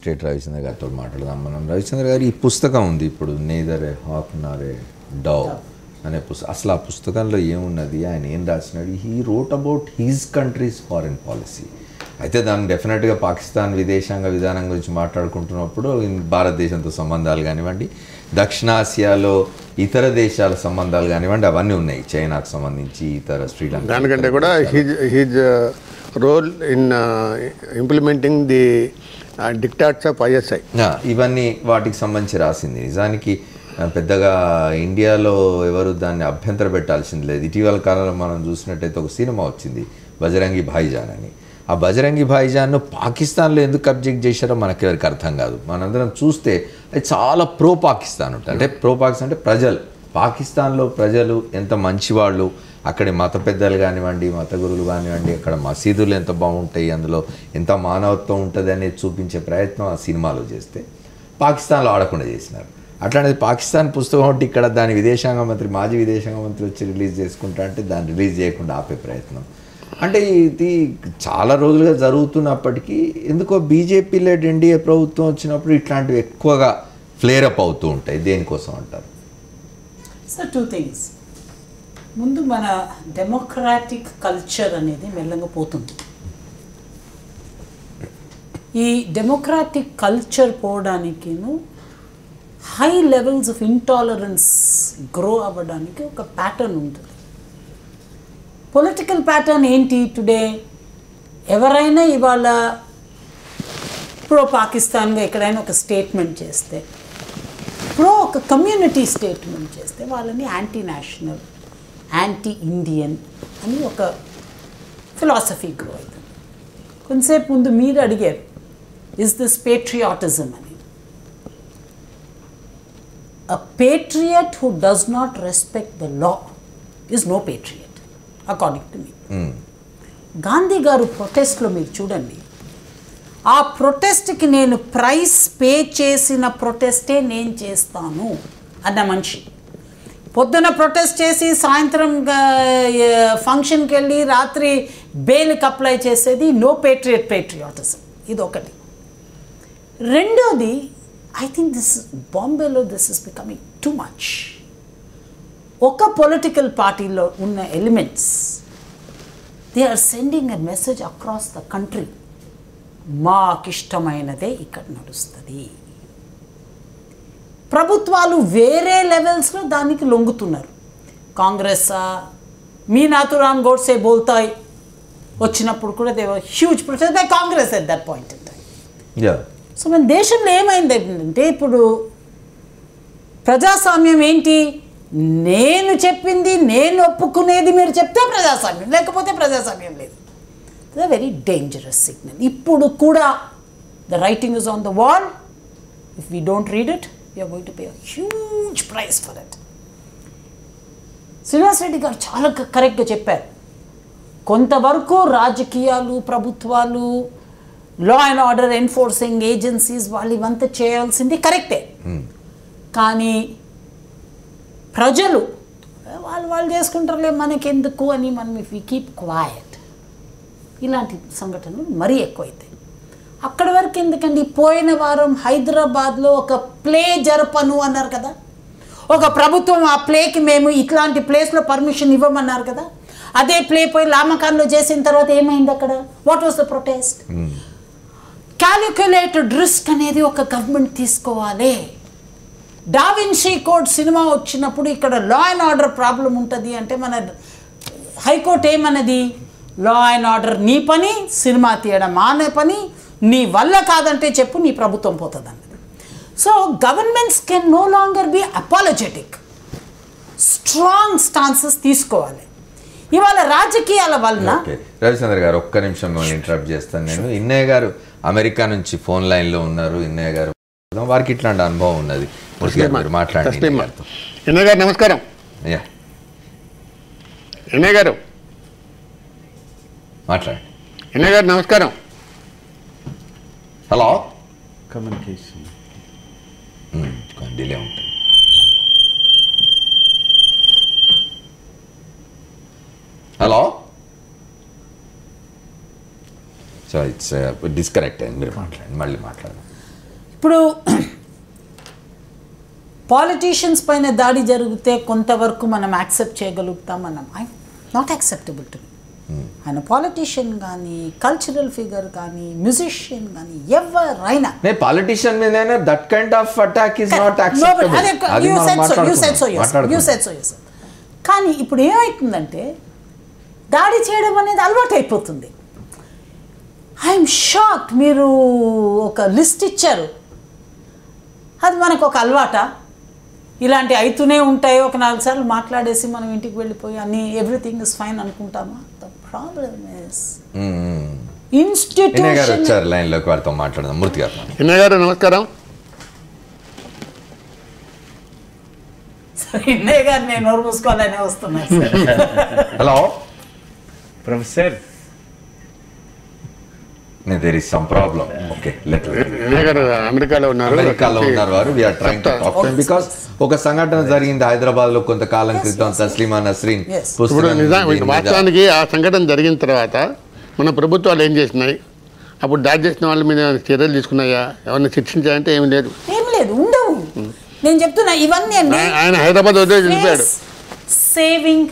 State Ravichandra గారితో మాట్లాడదాం మనం. రవిచంద్ర గారు ఈ పుస్తకం ఉంది ఇప్పుడు, నేదర్ ఏ హాక్ నార్ ఏ డవ్ అనే పుస్తకం. అసలు ఆ పుస్తకంలో ఏమున్నది, ఆయన ఏం రాసినాడు? He wrote about his country's foreign policy. అయితే దాన్ని డెఫినెట్గా పాకిస్తాన్ విదేశాంగ విధానం గురించి మాట్లాడుకుంటున్నప్పుడు భారతదేశంతో సంబంధాలు కానివ్వండి, దక్షిణాసియాలో ఇతర దేశాల సంబంధాలు కానివ్వండి, అవన్నీ ఉన్నాయి. చైనాకు సంబంధించి, ఇతర శ్రీలంక, దానికంటే కూడా his role in implementing the dictats of ISI, ఇవన్నీ వాటికి సంబంధించి రాసింది. నిజానికి పెద్దగా ఇండియాలో ఎవరు దాన్ని అభ్యంతర పెట్టాల్సింది లేదు. ఇటీవల కాలంలో మనం చూసినట్టయితే ఒక సినిమా వచ్చింది బజరంగి భాయిజాన్ అని. ఆ బజరంగి భాయిజాన్ను పాకిస్తాన్లో ఎందుకు అబ్జెక్ట్ చేశారో మనకెవరికి అర్థం కాదు. మనందరం చూస్తే అది చాలా ప్రో పాకిస్తాన్ ఉంటుంది. అంటే ప్రో పాకిస్తాన్ అంటే ప్రజలు, పాకిస్తాన్లో ప్రజలు ఎంత మంచివాళ్ళు, అక్కడి మత పెద్దలు కానివ్వండి, మత గురువులు కానివ్వండి, అక్కడ మసీదులు ఎంత బాగుంటాయి, అందులో ఎంత మానవత్వం ఉంటుంది అనేది చూపించే ప్రయత్నం ఆ సినిమాలో చేస్తే పాకిస్తాన్లో ఆడకుండా చేసినారు. అట్లాంటిది పాకిస్తాన్ పుస్తకం ఒకటి ఇక్కడ దాని విదేశాంగ మంత్రి, మాజీ విదేశాంగ మంత్రి వచ్చి రిలీజ్ చేసుకుంటా అంటే దాన్ని రిలీజ్ చేయకుండా ఆపే ప్రయత్నం. అంటే ఇది చాలా రోజులుగా జరుగుతున్నప్పటికీ ఎందుకో బీజేపీ లెడ్ ఎన్డీఏ ప్రభుత్వం వచ్చినప్పుడు ఇట్లాంటివి ఎక్కువగా ఫ్లేర్ అప్ అవుతూ ఉంటాయి. దేనికోసం అంటారు? Sir, 2 things. ముందు మన డెమోక్రాటిక్ కల్చర్ అనేది మెల్లగా పోతుంది. ఈ డెమోక్రాటిక్ కల్చర్ పోవడానికిను high levels of intolerance grow అవ్వడానికి ఒక ప్యాటర్న్ ఉంటుంది. పొలిటికల్ ప్యాటర్న్ ఏంటి టుడే? ఎవరైనా ఇవాళ ప్రో పాకిస్తాన్గా ఎక్కడైనా ఒక స్టేట్మెంట్ చేస్తే, ఒక కమ్యూనిటీ స్టేట్మెంట్ చేస్తే వాళ్ళని యాంటీ నేషనల్, యాంటీ ఇండియన్ అని ఒక ఫిలాసఫీ గ్రో అవుతుంది. కొంతసేపు ముందు మీరు అడిగారు, ఇస్ దిస్ పేట్రియాటిజం అని. A patriot who does not respect the law is no patriot, according to me. Gandhi గారు ప్రొటెస్ట్లో మీరు చూడండి, ఆ ప్రొటెస్ట్కి నేను ప్రైస్ పే చేసిన ప్రొటెస్టే నేను చేస్తాను అన్న మనిషి. పొద్దున ప్రొటెస్ట్ చేసి సాయంత్రం ఫంక్షన్కి వెళ్ళి రాత్రి బెయిల్కి అప్లై చేసేది నో పేట్రియాటిజం. ఇది ఒకటి. రెండోది, ఐ థింక్ బాంబేలో this is becoming too much. ఒక పొలిటికల్ పార్టీలో ఉన్న elements they are sending a message across the country, మాకిష్టమైనదే ఇక్కడ నడుస్తుంది. ప్రభుత్వాలు వేరే లెవెల్స్లో దానికి లొంగుతున్నారు. కాంగ్రెస్ మీ నాథురామ్ గోడ్సే బోల్తాయి వచ్చినప్పుడు కూడా they were huge protest by Congress at that point in time. So మన దేశంలో ఏమైంది అంటే ఇప్పుడు ప్రజాస్వామ్యం ఏంటి? నేను చెప్పింది, నేను ఒప్పుకునేది మీరు చెప్తే ప్రజాస్వామ్యం, లేకపోతే ప్రజాస్వామ్యం లేదు. It's a very dangerous signal. ఇప్పుడు కూడా the writing is on the wall. If we don't read it we are going to pay a huge price for it. Srinivas Reddy గారు చాలా కరెక్ట్గా చెప్పారు. కొంతవరకు రాజకీయాలు, ప్రభుత్వాలు, law and order enforcing agencies వాళ్ళు ఇవంతా చేయాల్సింది కరెక్టే. కానీ ప్రజలు వాళ్ళు చేసుకుంటారులే మనకెందుకు అని మనం ఇఫ్ వి కీప్ క్వైట్, ఇలాంటి సంఘటనలు మరీ ఎక్కువైతాయి. అక్కడి వరకు ఎందుకండి? పోయిన వారం హైదరాబాద్లో ఒక ప్లే జరపను అన్నారు కదా, ఒక ప్రభుత్వం ఆ ప్లేకి మేము ఇట్లాంటి ప్లేస్లో పర్మిషన్ ఇవ్వమన్నారు కదా. అదే ప్లే పోయి లామకాన్లో చేసిన తర్వాత ఏమైంది అక్కడ? What was the protest? Calculated risk అనేది ఒక గవర్నమెంట్ తీసుకోవాలి. డావిన్సీ కోడ్ సినిమా వచ్చినప్పుడు ఇక్కడ లా అండ్ ఆర్డర్ ప్రాబ్లం ఉంటుంది అంటే మన హైకోర్టు ఏమన్నది? లా అండ్ ఆర్డర్ నీ పని, సినిమా తీయడం మానే పని, నీ వల్ల కాదంటే చెప్పు, నీ ప్రభుత్వం పోతుంది అన్నది. So governments can no longer be apologetic, strong stances తీసుకోవాలి. ఇవాళ రాజకీయాల వలన. రవిచంద్ర గారు ఒక్క నిమిషం ఇంటరప్ట్ చేస్తాను నేను. ఇన్నయ్య గారు అమెరికా నుంచి ఫోన్ లైన్లో ఉన్నారు. ఇన్నయ్య గారు వారికి ఇట్లాంటి అనుభవం ఉన్నది, మాట్లాడండి. ఇన్నయ్య గారు నమస్కారం. ఇన్నయ్య గారు మాట్లాడండి. ఇన్నయ్య గారు నమస్కారం. హలో, కమ్యూనికేషన్ డిలే ఉంటుంది. హలో, సో ఇట్స్ డిస్కనెక్ట్ అయింది. మీరు మాట్లాడండి, మళ్ళీ మాట్లాడండి. ఇప్పుడు పాలిటీషియన్స్ పైన దాడి జరిగితే కొంతవరకు మనం యాక్సెప్ట్ చేయగలుగుతాం. మనం నాట్ యాక్సెప్టబుల్ టు మీ. ఆయన పాలిటీషియన్ కానీ, కల్చరల్ ఫిగర్ కానీ, మ్యూజిషియన్ కానీ, ఎవరైనా పాలిటీషియన్ మీద that kind of attack is not acceptable. కానీ ఇప్పుడు ఏమవుతుందంటే దాడి చేయడం అనేది అలవాటు అయిపోతుంది. I'm shocked. మీరు ఒక లిస్ట్ ఇచ్చారు, అది మనకు ఒక అలవాట. ఇలాంటి అవుతూనే ఉంటాయి. ఒక 4 సార్లు మాట్లాడేసి మనం ఇంటికి వెళ్ళిపోయి అన్ని ఎవ్రీథింగ్ ఇస్ ఫైన్ అనుకుంటామా? The problem is institution. లైన్లోకి వారితో మాట్లాడదాం. మూర్తి గారు. ఇన్నయ్య గారు నమస్కారం. ఇన్నయ్య గారు నేను నోరు మూసుకోవాలనే వస్తున్నాను. Hello professor. there is some problem. Okay, let me. Innaiah గారు అమెరికాలో ఉన్నారు వారు. we are trying to talk to him because ఒక సంఘటన జరిగింది హైదరాబాద్ లో కొంతకాలం క్రితం. తస్లీమా నస్రీన్ ఇప్పుడు వాస్తవానికి ఆ సంఘటన జరిగిన తర్వాత మన ప్రభుత్వాలు ఏం చేసినాయి? అప్పుడు దాడి చేసిన వాళ్ళ మీద చర్యలు తీసుకున్నాయా? ఎవరిని శిక్షించాయంటే ఏమి లేదు. ఉండవు. నేను చెప్తున్నా ఇవన్నీ ఆయన హైదరాబాద్ వదిలేసి వెళ్ళిపోయాడు. సేవింగ్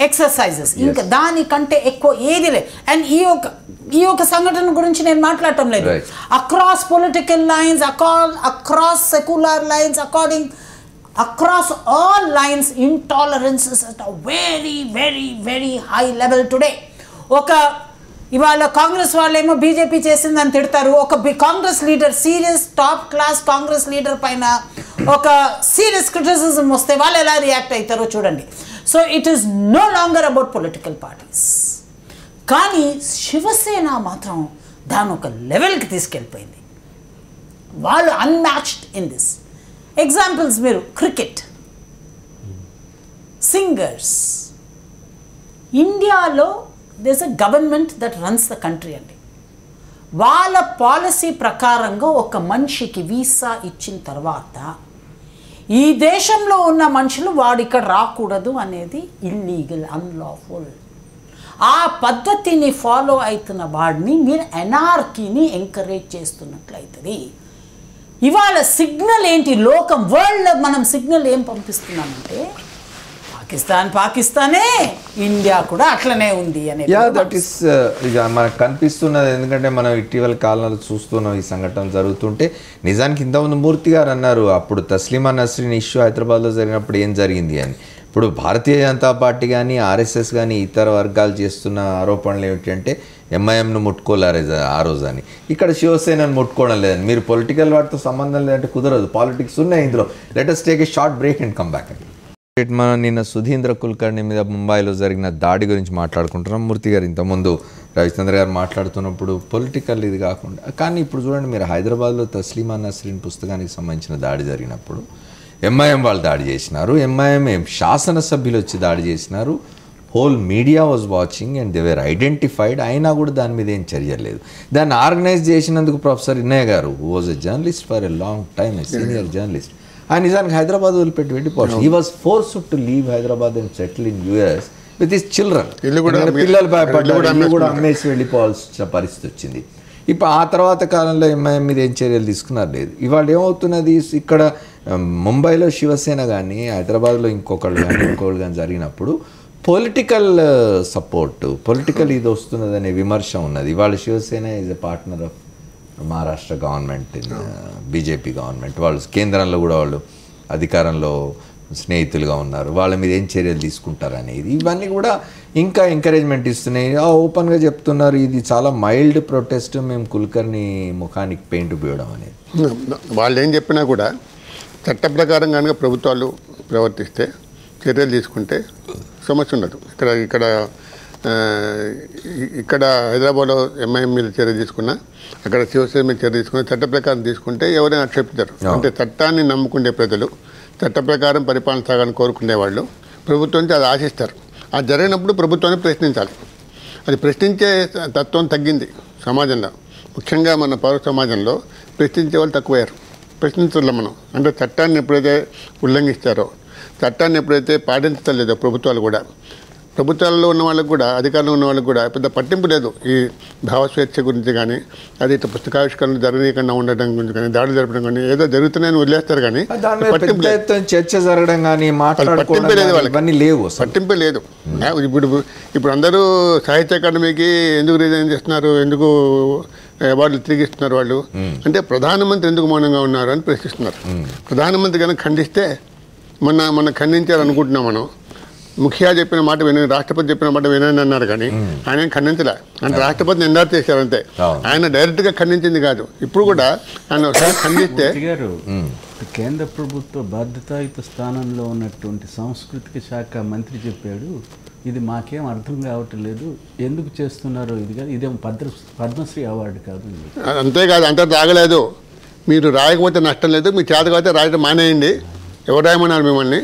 ఎక్సర్సైజెస్, ఇంకా దానికంటే ఎక్కువ ఏది లేదు. అండ్ ఈ యొక్క సంఘటన గురించి నేను మాట్లాడటం లేదు. Across political lines, across secular lines, across all lines, intolerance is at a very, very, very high level today. ఇవాళ కాంగ్రెస్ వాళ్ళేమో బీజేపీ చేసిందని తిడతారు. ఒక Congress leader, serious top class Congress leader పైన ఒక సీరియస్ క్రిటిసిజం వస్తే వాళ్ళు ఎలా రియాక్ట్ అవుతారో చూడండి. So it is no longer about political parties. కానీ శివసేన మాత్రం దాని ఒక లెవెల్కి తీసుకెళ్ళిపోయింది. వాళ్ళు అన్మ్యాచ్డ్ ఇన్ దిస్. ఎగ్జాంపుల్స్ మీరు క్రికెట్, సింగర్స్. ఇండియాలో there's a government that runs the country అండి. వాళ్ళ పాలసీ ప్రకారంగా ఒక మనిషికి వీసా ఇచ్చిన తర్వాత ఈ దేశంలో ఉన్న మనుషులు వాడు ఇక్కడ రాకూడదు అనేది ఇల్లీగల్, అన్లాఫుల్. ఆ పద్ధతిని ఫాలో అవుతున్న వాడిని మీరు ఎనార్కీని ఎంకరేజ్ చేస్తున్నట్లయితుంది. ఇవాళ సిగ్నల్ ఏంటి? లోకం, వరల్డ్ మనం సిగ్నల్ ఏం పంపిస్తున్నామంటే పాకిస్తానే, ఇండియా కూడా అట్లనే ఉంది అని. దట్ ఈస్ మనకు కనిపిస్తున్నది. ఎందుకంటే మనం ఇటీవల కాలంలో చూస్తున్నాం ఈ సంఘటన జరుగుతుంటే. నిజానికి ఇంతకుముందు మూర్తి గారు అన్నారు అప్పుడు తస్లీమా నస్రీన్ ఇష్యూ హైదరాబాద్లో జరిగినప్పుడు ఏం జరిగింది అని. ఇప్పుడు భారతీయ జనతా పార్టీ కానీ, ఆర్ఎస్ఎస్ కానీ ఇతర వర్గాలు చేస్తున్న ఆరోపణలు ఏమిటంటే ఎంఐఎంను ముట్టుకోలేరు ఆ రోజు అని. ఇక్కడ శివసేనను ముట్టుకోవడం లేదని. మీరు పొలిటికల్ వాటితో సంబంధం లేదంటే కుదరదు. పాలిటిక్స్ ఉన్నాయి ఇందులో. Let us take a short break and come back. మనం నిన్న సుధీంద్ర కుల్కర్ణి మీద ముంబైలో జరిగిన దాడి గురించి మాట్లాడుకుంటున్నాం. మూర్తి గారు ఇంతకుముందు రవిచంద్ర గారు మాట్లాడుతున్నప్పుడు పొలిటికల్ ఇది కాకుండా, కానీ ఇప్పుడు చూడండి మీరు హైదరాబాద్లో తస్లీమా నస్రీన్ పుస్తకానికి సంబంధించిన దాడి జరిగినప్పుడు ఎంఐఎం వాళ్ళు దాడి చేసినారు. ఎంఐఎం శాసనసభ్యులు వచ్చి దాడి చేసినారు. Whole media was watching and they were identified. అయినా కూడా దాని మీద ఏం చర్య లేదు. దాన్ని ఆర్గనైజ్ చేసినందుకు ప్రొఫెసర్ ఇన్నయ్య గారు who was a journalist for a long time, a senior journalist, ఆయన నిజానికి హైదరాబాద్ వదిలిపెట్టి వెళ్ళిపోవచ్చు. He was forced to leave Hyderabad and settle in US with his children. పిల్లలు భయపడ్డారు, కూడా అమ్మేసి వెళ్ళిపోవాల్సిన పరిస్థితి వచ్చింది. ఇప్పుడు ఆ తర్వాత కాలంలో ఎంఐఎం మీద ఏం చర్యలు తీసుకున్నారు లేదు. ఇవాళ ఏమవుతున్నది, ఇక్కడ ముంబైలో శివసేన కానీ, హైదరాబాద్లో ఇంకొకళ్ళు కానీ జరిగినప్పుడు పొలిటికల్ సపోర్ట్, పొలిటికల్ ఇది వస్తున్నదనే విమర్శ ఉన్నది. ఇవాళ Shiv Sena is a partner of Maharashtra government, BJP government. వాళ్ళు కేంద్రంలో కూడా వాళ్ళు అధికారంలో స్నేహితులుగా ఉన్నారు. వాళ్ళ మీద ఏం చర్యలు తీసుకుంటారు అనేది ఇవన్నీ కూడా ఇంకా ఎంకరేజ్మెంట్ ఇస్తున్నాయి. ఓపెన్గా చెప్తున్నారు ఇది చాలా మైల్డ్ ప్రొటెస్ట్, మేము కుల్కర్ని ముఖానికి పెయింట్ పోయడం అనేది. వాళ్ళు ఏం చెప్పినా కూడా చట్ట ప్రకారం కనుక ప్రభుత్వాలు ప్రవర్తిస్తే, చర్యలు తీసుకుంటే సమస్య ఉండదు. ఇక్కడ హైదరాబాద్లో ఎంఐఎం మీద చర్య తీసుకున్నా, అక్కడ శివసేన మీద చర్య తీసుకున్నా, చట్ట ప్రకారం తీసుకుంటే ఎవరైనా ఆక్షేపిస్తారు. అంటే చట్టాన్ని నమ్ముకునే ప్రజలు, చట్ట ప్రకారం పరిపాలన సాగాలని కోరుకునే వాళ్ళు ప్రభుత్వం నుంచి అది ఆశిస్తారు. అది జరిగినప్పుడు ప్రభుత్వాన్ని ప్రశ్నించాలి. అది ప్రశ్నించే తత్వం తగ్గింది సమాజంలో. ముఖ్యంగా మన పౌర సమాజంలో ప్రశ్నించే వాళ్ళు తక్కువయ్యారు. ప్రశ్నించాలి మనం. అంటే చట్టాన్ని ఎప్పుడైతే ఉల్లంఘిస్తారో, చట్టాన్ని ఎప్పుడైతే పాటించలేదో ప్రభుత్వాలు కూడా, ప్రభుత్వాల్లో ఉన్న వాళ్ళకి కూడా, అధికారంలో ఉన్న వాళ్ళకి కూడా పెద్ద పట్టింపు లేదు ఈ భావస్వేచ్ఛ గురించి కానీ, అది ఇట్లా పుస్తకావిష్కరణ జరగనీయకుండా ఉండడం గురించి కానీ, దాడులు జరపడం కానీ, ఏదో జరుగుతున్నాయని వదిలేస్తారు కానీ పట్టింపు లేదు. చర్చ జరగడం కానీ పట్టింపే లేదు వాళ్ళకి, ఇవన్నీ లేవు, పట్టింపే లేదు. ఇప్పుడు అందరూ సాహిత్య అకాడమీకి ఎందుకు రిజైన్ చేస్తున్నారు, ఎందుకు అవార్డులు తిరిగి ఇస్తున్నారు వాళ్ళు అంటే ప్రధానమంత్రి ఎందుకు మౌనంగా ఉన్నారు అని ప్రశ్నిస్తున్నారు. ప్రధానమంత్రి కనుక ఖండిస్తే మొన్న ఖండించారు అనుకుంటున్నాం మనం. ముఖ్యంగా చెప్పిన మాట వినండి, రాష్ట్రపతి చెప్పిన మాట వినండి అన్నారు కానీ ఆయన ఖండించలే. అంటే రాష్ట్రపతిని ఎండార్ చేశారు అంతే, ఆయన డైరెక్ట్గా ఖండించింది కాదు. ఇప్పుడు కూడా ఆయన ఒకసారి ఖండిస్తే కేంద్ర ప్రభుత్వ బాధ్యతాయుత స్థానంలో ఉన్నటువంటి సాంస్కృతిక శాఖ మంత్రి చెప్పాడు, ఇది మాకేం అర్థం కావటం లేదు, ఎందుకు చేస్తున్నారో ఇది కాదు, ఇదేం పద్మశ్రీ అవార్డు కాదు. అంతేకాదు, అంతా తాగలేదు, మీరు రాయకపోతే నష్టం లేదు, మీ చేత కాకపోతే రాయడం మానేయండి, ఎవరు రాయమన్నారు మిమ్మల్ని.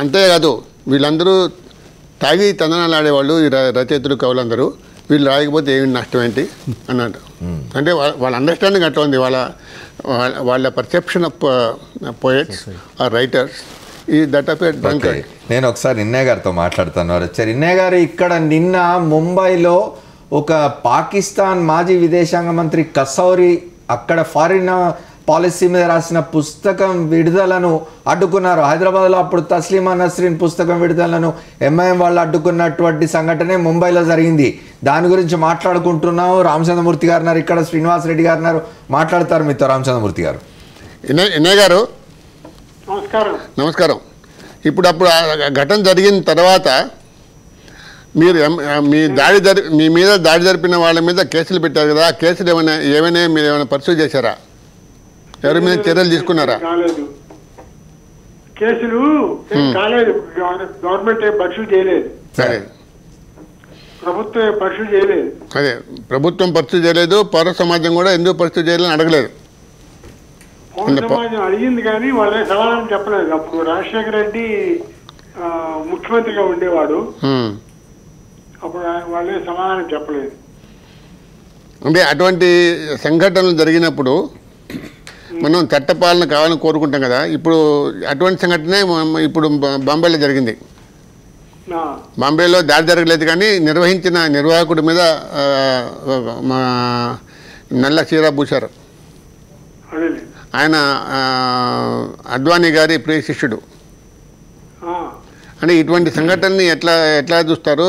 అంతేకాదు, వీళ్ళందరూ తాగి తందనాలు ఆడేవాళ్ళు, ఈ రచయితలు కవులందరూ, వీళ్ళు రాయకపోతే ఏమి నష్టం ఏంటి అన్నట్టు. అంటే వాళ్ళ అండర్స్టాండింగ్ అట్లా ఉంది, వాళ్ళ perception of poets or writers ఈ దట్ ఆఫ్ ఎ డ్రంకర్డ్. నేను ఒకసారి ఇన్నయ్య గారితో మాట్లాడుతాను. వచ్చారు ఇన్నయ్య గారు, ఇక్కడ నిన్న ముంబైలో ఒక పాకిస్తాన్ మాజీ విదేశాంగ మంత్రి కసౌరి అక్కడ ఫారిన్ పాలసీ మీద రాసిన పుస్తకం విడుదలను అడ్డుకున్నారు. హైదరాబాద్లో అప్పుడు తస్లీమా నస్రీన్ పుస్తకం విడుదలను ఎంఐఎం వాళ్ళు అడ్డుకున్నటువంటి సంఘటనే ముంబైలో జరిగింది. దాని గురించి మాట్లాడుకుంటున్నాము. రామచంద్రమూర్తి గారు ఉన్నారు ఇక్కడ, శ్రీనివాస్ రెడ్డి గారు ఉన్నారు, మాట్లాడతారు మీతో. రామచంద్రమూర్తి గారు. ఇన్నయ్య గారు నమస్కారం. అప్పుడు ఘటన జరిగిన తర్వాత మీరు మీ మీద దాడి జరిపిన వాళ్ళ మీద కేసులు పెట్టారు కదా, ఆ కేసులు ఏమైనా మీరు ఏమైనా పర్సూ చేశారా? ఎవరి మీద చర్యలు తీసుకున్నారా? కేసులు కాలేదు, గవర్నమెంట్ పర్సూ చేయలేదు, ప్రభుత్వం పర్సూ చేయలేదు. అదే ప్రభుత్వం పర్సూ చేయలేదు, పౌర సమాజం కూడా ఎందుకు పర్సూ చేయాలని అడగలేదు. పౌర సమాజం అడిగింది కానీ వాళ్ళే సమాధానం చెప్పలేదు. అప్పుడు రాజశేఖర రెడ్డి ముఖ్యమంత్రిగా ఉండేవాడు, అప్పుడు వాళ్ళే సమాధానం చెప్పలేదు. అంటే అటువంటి సంఘటనలు జరిగినప్పుడు మనం చట్టపాలన కావాలని కోరుకుంటాం కదా. ఇప్పుడు అటువంటి సంఘటనే ఇప్పుడు బాంబేలో జరిగింది. బాంబేలో దాడి జరగలేదు కానీ నిర్వహించిన నిర్వాహకుడి మీద మా నల్ల చీర పూశారు. ఆయన అద్వానీ గారి ప్రియ శిష్యుడు. అంటే ఇటువంటి సంఘటనని ఎట్లా చూస్తారు?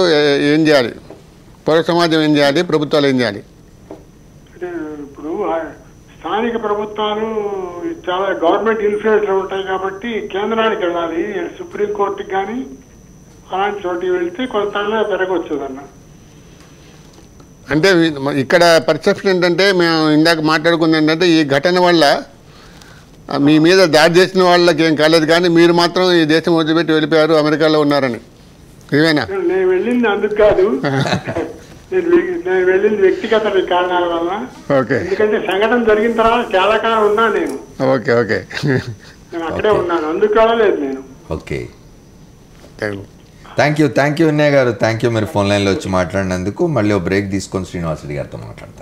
ఏం చేయాలి? పౌర సమాజం ఏం చేయాలి? ప్రభుత్వాలు ఏం చేయాలి? ఇప్పుడు స్థానిక ప్రభుత్వాలు చాలా గవర్నమెంట్ ఇన్ఫ్లుయెన్స్ ఉంటాయి కాబట్టి కేంద్రానికి వెళ్ళాలి, సుప్రీంకోర్టుకి కానీ అలాంటి చోటికి వెళ్తే కొంత పెరగొచ్చుదన్న. అంటే ఇక్కడ పర్సెప్షన్ ఏంటంటే, మేము ఇందాక మాట్లాడుకుంది ఏంటంటే, ఈ ఘటన వల్ల మీ మీద దాడి చేసిన వాళ్ళకి ఏం కాలేదు కానీ మీరు మాత్రం ఈ దేశం వదిలిపెట్టి వెళ్ళిపోయారు, అమెరికాలో ఉన్నారని. ఇవేనా? నేను వెళ్ళింది అందుకు కాదు, నేను వెళ్ళింది వ్యక్తిగత కారణాల వల్ల. ఎందుకంటే సంఘటన జరిగిన తర్వాత చాలా కాలం ఉన్నా నేను. నేను అక్కడే ఉన్నాను, అందుకు కాలేదు నేను. ఓకే, థ్యాంక్ యూ వినయ్ గారు, థ్యాంక్ యూ మీరు ఫోన్ లైన్లో వచ్చి మాట్లాడినందుకు. మళ్ళీ బ్రేక్ తీసుకొని శ్రీనివాస్ రెడ్డి గారితో మాట్లాడతాం.